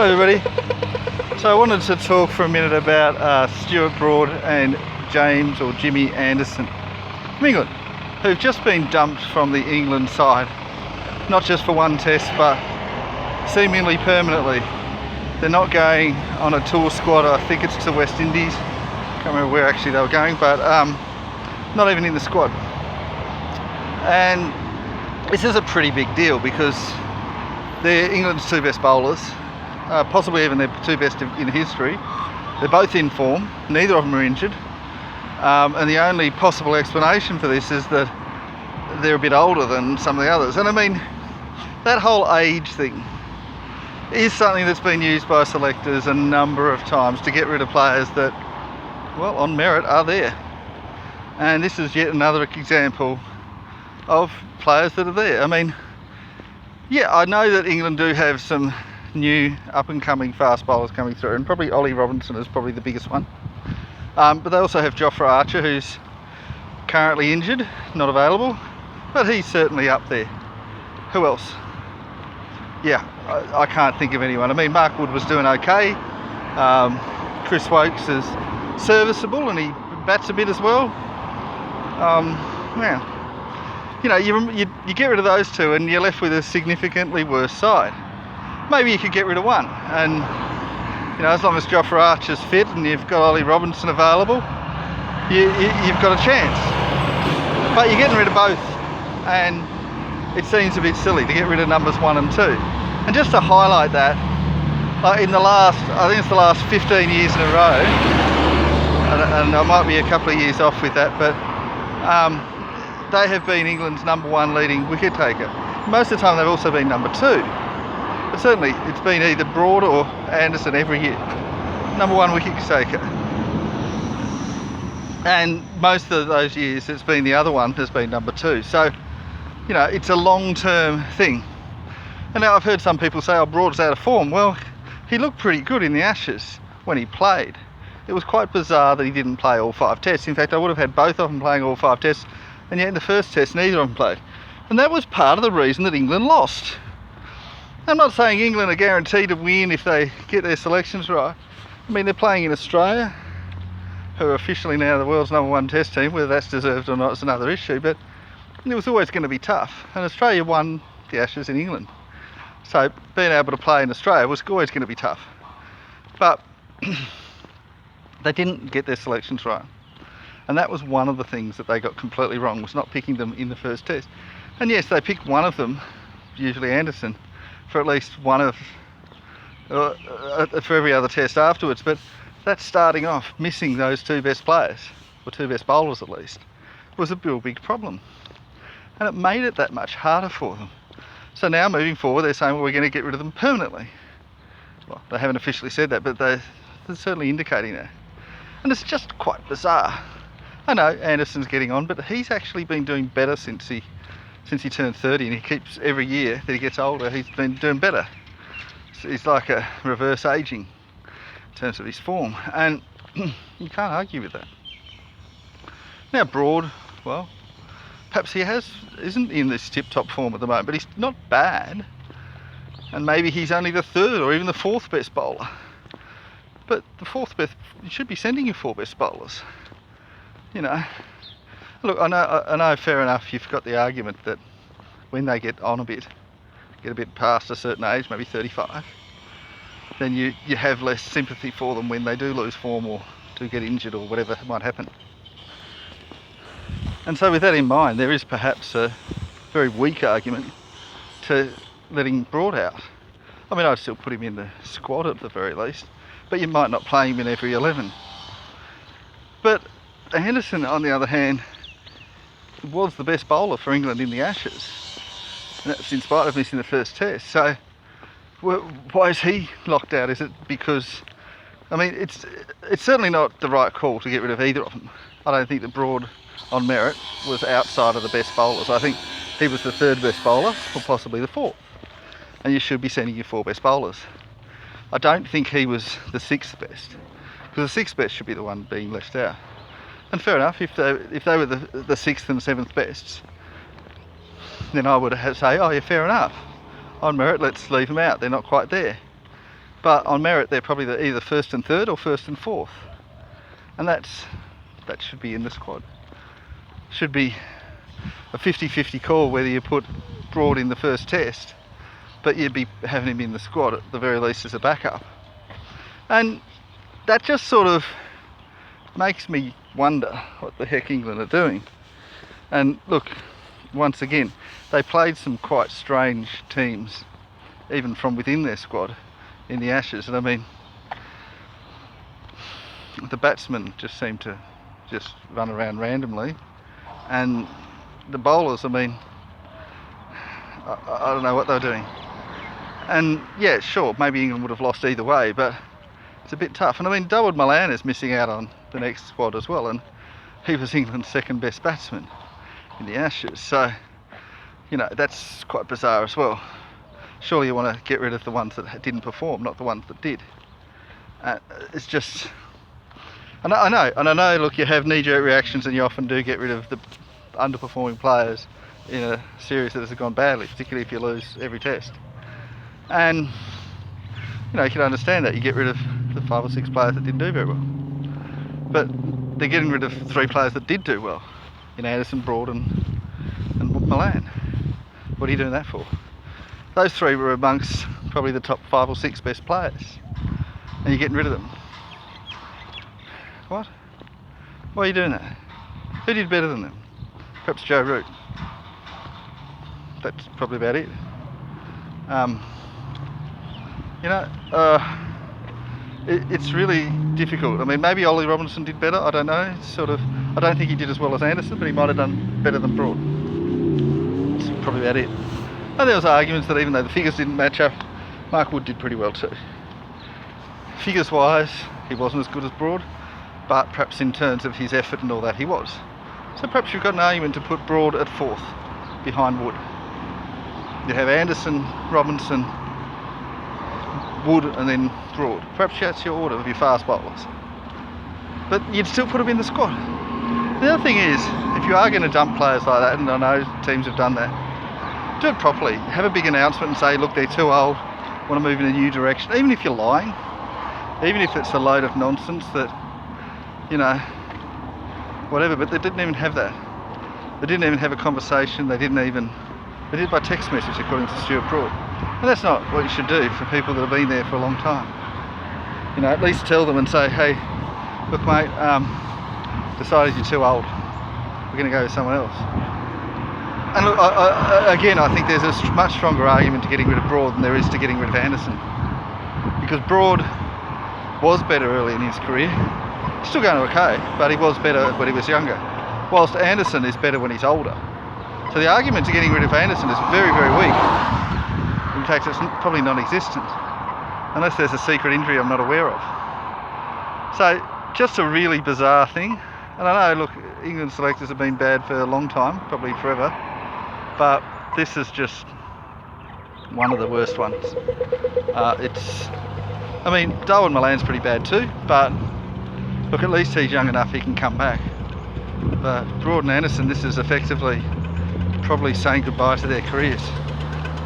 Hello everybody. So I wanted to talk for a minute about Stuart Broad and James or Jimmy Anderson from England, who've just been dumped from the England side, not just for one test but seemingly permanently. They're not going on a tour squad. I think it's to West Indies. Can't remember where actually they were going, but not even in the squad. And this is a pretty big deal because they're England's two best bowlers, possibly even their two best in history. They're both in form, neither of them are injured, and the only possible explanation for this is that they're a bit older than some of the others. And I mean, that whole age thing is something that's been used by selectors a number of times to get rid of players that, well, on merit are there. And this is yet another example of players that are there. I mean, yeah, I know that England do have some new up-and-coming fast bowlers coming through, and probably Ollie Robinson is probably the biggest one. But they also have Jofra Archer, who's currently injured, not available, but he's certainly up there. Who else? Yeah, I can't think of anyone. I mean, Mark Wood was doing okay. Chris Wokes is serviceable, and he bats a bit as well. Yeah. You know, you get rid of those two and you're left with a significantly worse side. Maybe you could get rid of one, and you know, as long as Jofra Archer's fit and you've got Ollie Robinson available, you've got a chance. But you're getting rid of both, and it seems a bit silly to get rid of numbers 1 and 2. And just to highlight that, in the last, I think it's the last 15 years in a row, and I might be a couple of years off with that, but they have been England's number 1 leading wicket taker. Most of the time they've also been number 2, but certainly it's been either Broad or Anderson every year. Number 1 wicket taker. And most of those years it's been the other one has been number 2. So, you know, it's a long-term thing. And now I've heard some people say, oh, Broad's out of form. Well, he looked pretty good in the Ashes when he played. It was quite bizarre that he didn't play all 5 tests. In fact, I would have had both of them playing all 5 tests, and yet in the first test neither of them played. And that was part of the reason that England lost. I'm not saying England are guaranteed to win if they get their selections right. I mean, they're playing in Australia, who are officially now the world's number 1 test team. Whether that's deserved or not is another issue, but it was always going to be tough. And Australia won the Ashes in England, so being able to play in Australia was always going to be tough. But they didn't get their selections right. And that was one of the things that they got completely wrong, was not picking them in the first test. And yes, they picked one of them, usually Anderson, for at least one of, for every other test afterwards. But that's starting off, missing those 2 best players, or 2 best bowlers at least, was a real big problem. And it made it that much harder for them. So now moving forward, they're saying, well, we're going to get rid of them permanently. Well, they haven't officially said that, but they're certainly indicating that. And it's just quite bizarre. I know Anderson's getting on, but he's actually been doing better since he turned 30, and he keeps, every year that he gets older, he's been doing better. So he's like a reverse aging in terms of his form, and you can't argue with that. Now Broad, well, perhaps he isn't in this tip-top form at the moment, but he's not bad, and maybe he's only the 3rd or even the 4th best bowler. But the 4th best, you should be sending your 4 best bowlers. You know, look, I know, fair enough, you've got the argument that when they get on a bit, get a bit past a certain age, maybe 35, then you have less sympathy for them when they do lose form or do get injured or whatever might happen. And so with that in mind, there is perhaps a very weak argument to letting Broad out. I mean, I'd still put him in the squad at the very least, but you might not play him in every 11. But Anderson, on the other hand, was the best bowler for England in the Ashes, and that's in spite of missing the first test. So why is he locked out? Is it because, I mean, it's certainly not the right call to get rid of either of them. I don't think that Broad on merit was outside of the best bowlers. I think he was the 3rd best bowler, or possibly the 4th, and you should be sending your 4 best bowlers. I don't think he was the 6th best, because the 6th best should be the one being left out. And fair enough, if they were the 6th and 7th bests, then I would have say, oh yeah, fair enough. On merit, let's leave them out. They're not quite there. but on merit they're probably either first and third or first and fourth, and that should be in the squad. Should be a 50-50 call whether you put Broad in the first test, but you'd be having him in the squad at the very least as a backup. And that just sort of makes me wonder what the heck England are doing. And look, once again, they played some quite strange teams, even from within their squad, in the Ashes. And I mean, the batsmen just seem to just run around randomly, and the bowlers, I mean, I don't know what they were doing. And yeah, sure, maybe England would have lost either way, but it's a bit tough. And I mean, Dawood Malan is missing out on the next squad as well, and he was England's second best batsman in the Ashes, so you know, that's quite bizarre as well. Surely you want to get rid of the ones that didn't perform, not the ones that did. It's just, I know, look, you have knee-jerk reactions and you often do get rid of the underperforming players in a series that has gone badly, particularly if you lose every test. And you know, you can understand that, you get rid of the 5 or 6 players that didn't do very well. But they're getting rid of 3 players that did do well, in Anderson, Broad and Malan. What are you doing that for? Those 3 were amongst probably the top 5 or 6 best players, and you're getting rid of them. What? Why are you doing that? Who did better than them? Perhaps Joe Root. That's probably about it. You know, it's really difficult. I mean, maybe Ollie Robinson did better, I don't know. It's sort of, I don't think he did as well as Anderson, but he might have done better than Broad. That's probably about it. And there was arguments that even though the figures didn't match up, Mark Wood did pretty well too. Figures wise, he wasn't as good as Broad, but perhaps in terms of his effort and all that, he was. So perhaps you've got an argument to put Broad at 4th, behind Wood. You have Anderson, Robinson, Wood and then Broad. Perhaps that's your order of your fast bowlers. But you'd still put them in the squad. The other thing is, if you are going to dump players like that, and I know teams have done that, do it properly. Have a big announcement and say, look, they're too old, want to move in a new direction. Even if you're lying, even if it's a load of nonsense that, you know, whatever, but they didn't even have that. They didn't even have a conversation, they did it by text message according to Stuart Broad. And that's not what you should do for people that have been there for a long time. You know, at least tell them and say, hey, look mate, decided you're too old, we're going to go with someone else. And look, again, I think there's a much stronger argument to getting rid of Broad than there is to getting rid of Anderson. Because Broad was better early in his career, still going okay, but he was better when he was younger, whilst Anderson is better when he's older. So the argument to getting rid of Anderson is very, very weak. In fact, it's probably non-existent, unless there's a secret injury I'm not aware of. So, just a really bizarre thing. And I know, look, England selectors have been bad for a long time, probably forever, but this is just one of the worst ones. I mean, Dawood Malan's pretty bad too, but look, at least he's young enough he can come back. But Broad and Anderson, this is effectively probably saying goodbye to their careers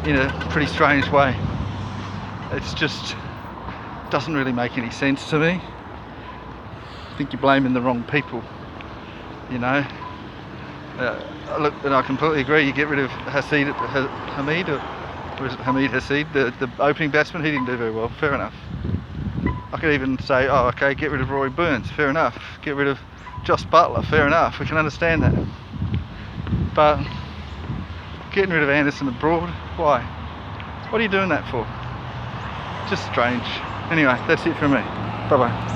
in a pretty strange way. It's just doesn't really make any sense to me. I think you're blaming the wrong people, you know. Look, and I completely agree, you get rid of Hamid Haseed, the opening batsman, he didn't do very well, fair enough. I could even say, oh okay, get rid of Rory Burns, fair enough. Get rid of Joss Butler, fair enough, we can understand that. But getting rid of Anderson and Broad, why? What are you doing that for? Just strange. Anyway, that's it from me. Bye bye.